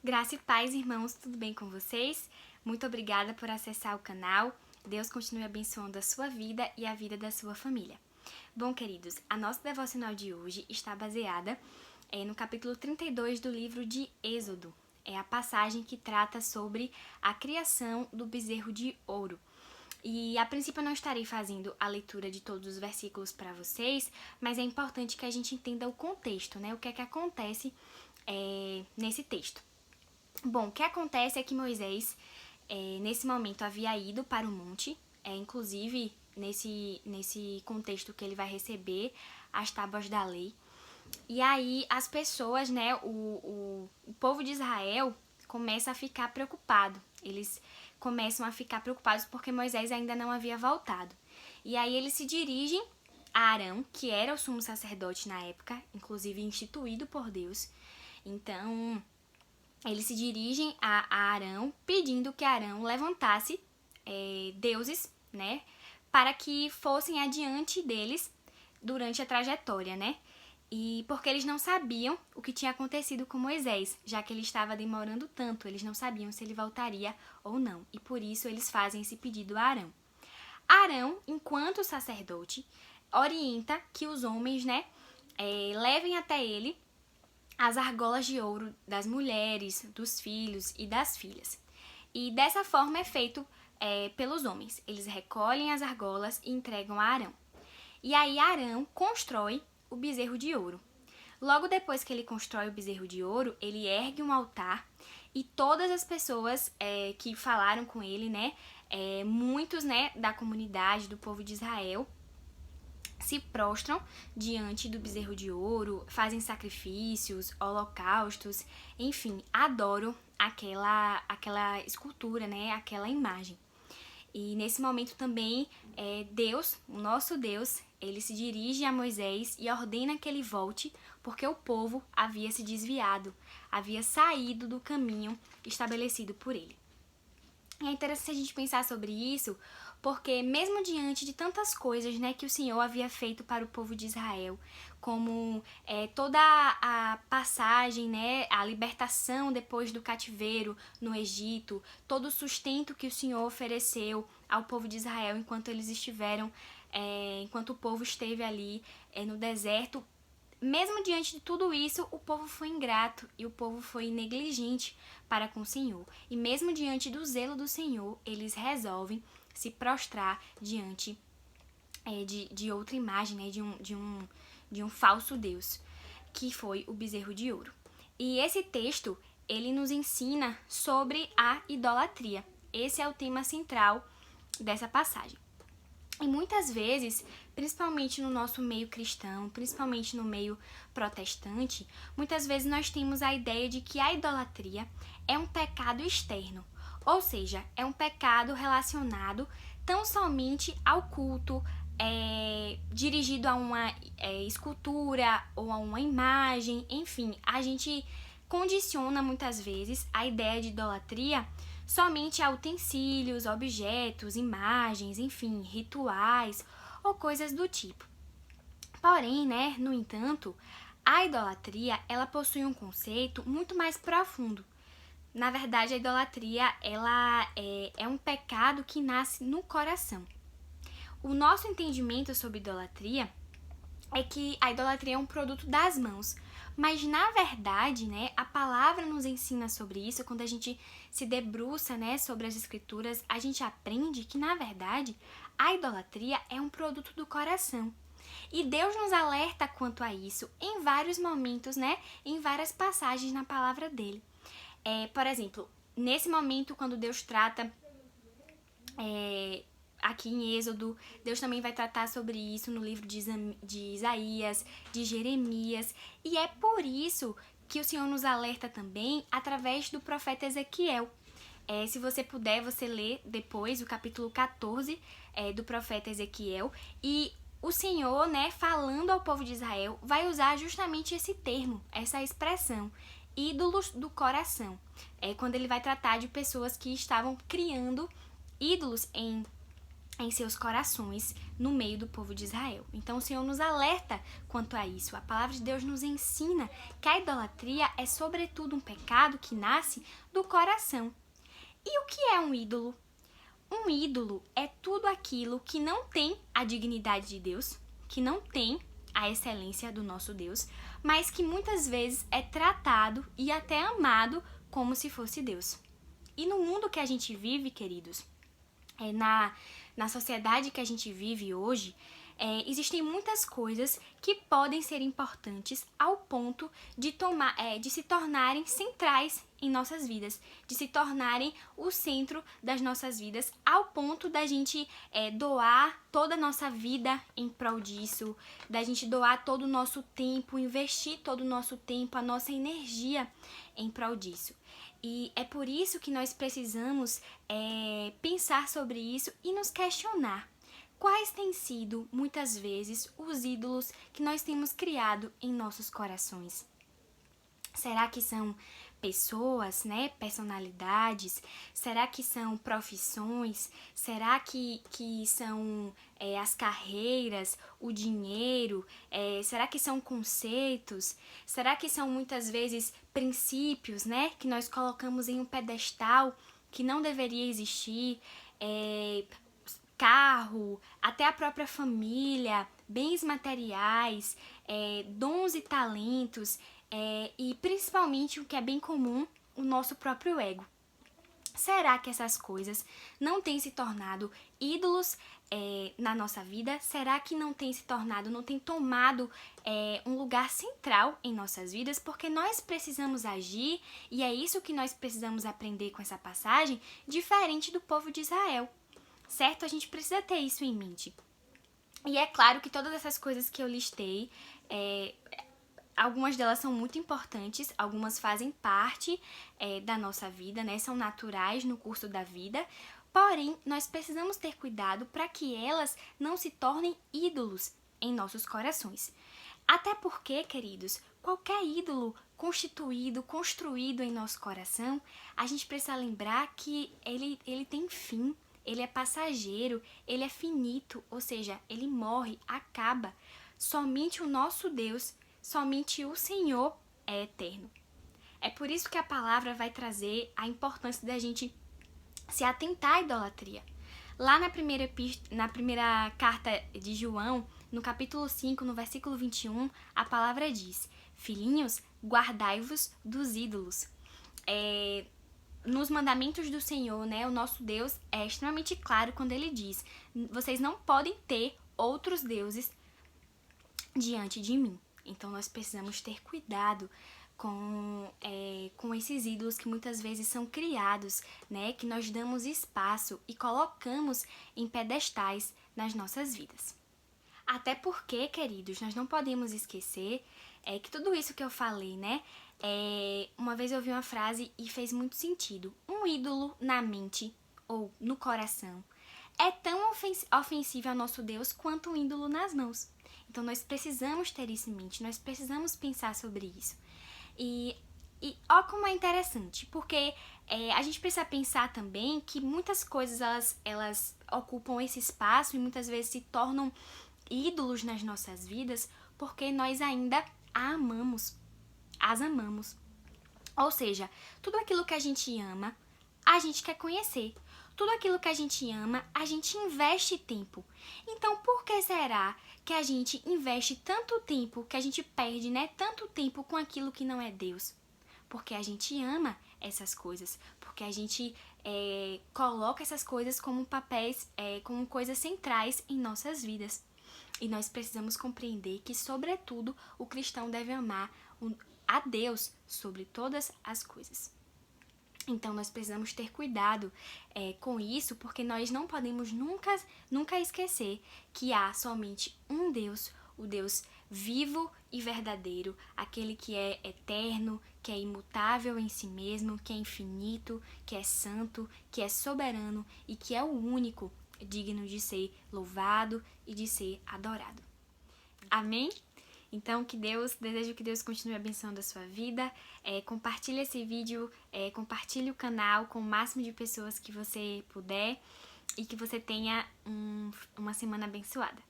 Graça e paz, irmãos, tudo bem com vocês? Muito obrigada por acessar o canal. Deus continue abençoando a sua vida e a vida da sua família. Bom, queridos, a nossa devocional de hoje está baseada no capítulo 32 do livro de Êxodo. É a passagem que trata sobre a criação do bezerro de ouro. E a princípio eu não estarei fazendo a leitura de todos os versículos para vocês, mas é importante que a gente entenda o contexto, né? O que é que acontece nesse texto. Bom, o que acontece é que Moisés, nesse momento, havia ido para o monte, inclusive nesse contexto que ele vai receber as tábuas da lei. E aí as pessoas, né, o povo de Israel começa a ficar preocupado. Eles começam a ficar preocupados porque Moisés ainda não havia voltado. E aí eles se dirigem a Arão, que era o sumo sacerdote na época, inclusive instituído por Deus. Então, eles se dirigem a Arão, pedindo que Arão levantasse deuses, né, para que fossem adiante deles durante a trajetória, né? E porque eles não sabiam o que tinha acontecido com Moisés, já que ele estava demorando tanto, eles não sabiam se ele voltaria ou não. E por isso eles fazem esse pedido a Arão. Arão, enquanto sacerdote, orienta que os homens, né, levem até ele as argolas de ouro das mulheres, dos filhos e das filhas. E dessa forma é feito pelos homens. Eles recolhem as argolas e entregam a Arão. E aí Arão constrói o bezerro de ouro. Logo depois que ele constrói o bezerro de ouro, ele ergue um altar e todas as pessoas que falaram com ele, né, muitos, né, da comunidade, do povo de Israel, se prostram diante do bezerro de ouro, fazem sacrifícios, holocaustos, enfim, adoram aquela escultura, né, aquela imagem. E nesse momento também, Deus, o nosso Deus, ele se dirige a Moisés e ordena que ele volte, porque o povo havia se desviado, havia saído do caminho estabelecido por ele. E é interessante a gente pensar sobre isso, porque mesmo diante de tantas coisas, né, que o Senhor havia feito para o povo de Israel, como toda a passagem, né, a libertação depois do cativeiro no Egito, todo o sustento que o Senhor ofereceu ao povo de Israel enquanto eles estiveram, enquanto o povo esteve ali no deserto, mesmo diante de tudo isso, o povo foi ingrato e o povo foi negligente para com o Senhor. E mesmo diante do zelo do Senhor, eles resolvem se prostrar diante de outra imagem, né, de um falso Deus, que foi o bezerro de ouro. E esse texto, ele nos ensina sobre a idolatria. Esse é o tema central dessa passagem. E muitas vezes, principalmente no nosso meio cristão, principalmente no meio protestante, muitas vezes nós temos a ideia de que a idolatria é um pecado externo, ou seja, é um pecado relacionado tão somente ao culto, dirigido a uma escultura ou a uma imagem, enfim, a gente condiciona muitas vezes a ideia de idolatria somente a utensílios, objetos, imagens, enfim, rituais ou coisas do tipo. Porém, né, no entanto, a idolatria, ela possui um conceito muito mais profundo. Na verdade, a idolatria, ela é um pecado que nasce no coração. O nosso entendimento sobre idolatria é que a idolatria é um produto das mãos, mas na verdade, né, a palavra nos ensina sobre isso. Quando a gente se debruça, né, sobre as escrituras, a gente aprende que na verdade a idolatria é um produto do coração. E Deus nos alerta quanto a isso em vários momentos, né, em várias passagens na palavra dele. Por exemplo, nesse momento quando Deus trata aqui em Êxodo, Deus também vai tratar sobre isso no livro de Isaías, de Jeremias, e é por isso que o Senhor nos alerta também através do profeta Ezequiel. Se você puder, você lê depois o capítulo 14 do profeta Ezequiel, e o Senhor, né, falando ao povo de Israel, vai usar justamente esse termo, essa expressão, ídolos do coração. Quando ele vai tratar de pessoas que estavam criando ídolos em em seus corações no meio do povo de Israel. Então o Senhor nos alerta quanto a isso. A palavra de Deus nos ensina que a idolatria é sobretudo um pecado que nasce do coração. E o que é um ídolo? Um ídolo é tudo aquilo que não tem a dignidade de Deus, que não tem a excelência do nosso Deus, mas que muitas vezes é tratado e até amado como se fosse Deus. E no mundo que a gente vive, queridos, na sociedade que a gente vive hoje, existem muitas coisas que podem ser importantes ao ponto de se tornarem centrais em nossas vidas, de se tornarem o centro das nossas vidas, ao ponto da gente doar toda a nossa vida em prol disso, da gente doar todo o nosso tempo, investir todo o nosso tempo, a nossa energia em prol disso. E é por isso que nós precisamos pensar sobre isso e nos questionar. Quais têm sido, muitas vezes, os ídolos que nós temos criado em nossos corações? Será que são pessoas, né? Personalidades? Será que são profissões? Será que são as carreiras, o dinheiro? Será que são conceitos? Será que são muitas vezes princípios, né? Que nós colocamos em um pedestal que não deveria existir? Carro, até a própria família, bens materiais, dons e talentos, e principalmente o que é bem comum, o nosso próprio ego. Será que essas coisas não têm se tornado ídolos na nossa vida? Será que não tem tomado um lugar central em nossas vidas? Porque nós precisamos agir, e é isso que nós precisamos aprender com essa passagem, diferente do povo de Israel. Certo? A gente precisa ter isso em mente. E é claro que todas essas coisas que eu listei, algumas delas são muito importantes, algumas fazem parte da nossa vida, né? São naturais no curso da vida, porém, nós precisamos ter cuidado para que elas não se tornem ídolos em nossos corações. Até porque, queridos, qualquer ídolo construído em nosso coração, a gente precisa lembrar que ele tem fim. Ele é passageiro, ele é finito, ou seja, ele morre, acaba. Somente o nosso Deus, somente o Senhor é eterno. É por isso que a palavra vai trazer a importância da gente se atentar à idolatria. Lá na primeira carta de João, no capítulo 5, no versículo 21, a palavra diz: Filhinhos, guardai-vos dos ídolos. Nos mandamentos do Senhor, né, o nosso Deus é extremamente claro quando ele diz: vocês não podem ter outros deuses diante de mim. Então nós precisamos ter cuidado com esses ídolos que muitas vezes são criados, né, que nós damos espaço e colocamos em pedestais nas nossas vidas. Até porque, queridos, nós não podemos esquecer que tudo isso que eu falei, né, uma vez eu ouvi uma frase e fez muito sentido. Um ídolo na mente ou no coração é tão ofensivo ao nosso Deus quanto um ídolo nas mãos. Então nós precisamos ter isso em mente, nós precisamos pensar sobre isso. E ó como é interessante, porque a gente precisa pensar também que muitas coisas elas ocupam esse espaço e muitas vezes se tornam ídolos nas nossas vidas porque nós ainda as amamos. Ou seja, tudo aquilo que a gente ama, a gente quer conhecer. Tudo aquilo que a gente ama, a gente investe tempo. Então, por que será que a gente investe tanto tempo, que a gente perde, né, tanto tempo com aquilo que não é Deus? Porque a gente ama essas coisas, porque a gente coloca essas coisas como papéis, como coisas centrais em nossas vidas. E nós precisamos compreender que, sobretudo, o cristão deve amar a Deus sobre todas as coisas. Então, nós precisamos ter cuidado com isso, porque nós não podemos nunca esquecer que há somente um Deus, o Deus vivo e verdadeiro, aquele que é eterno, que é imutável em si mesmo, que é infinito, que é santo, que é soberano e que é o único digno de ser louvado e de ser adorado. Amém? Então, desejo que Deus continue abençoando a sua vida. Compartilhe esse vídeo, compartilhe o canal com o máximo de pessoas que você puder. e que você tenha uma semana abençoada.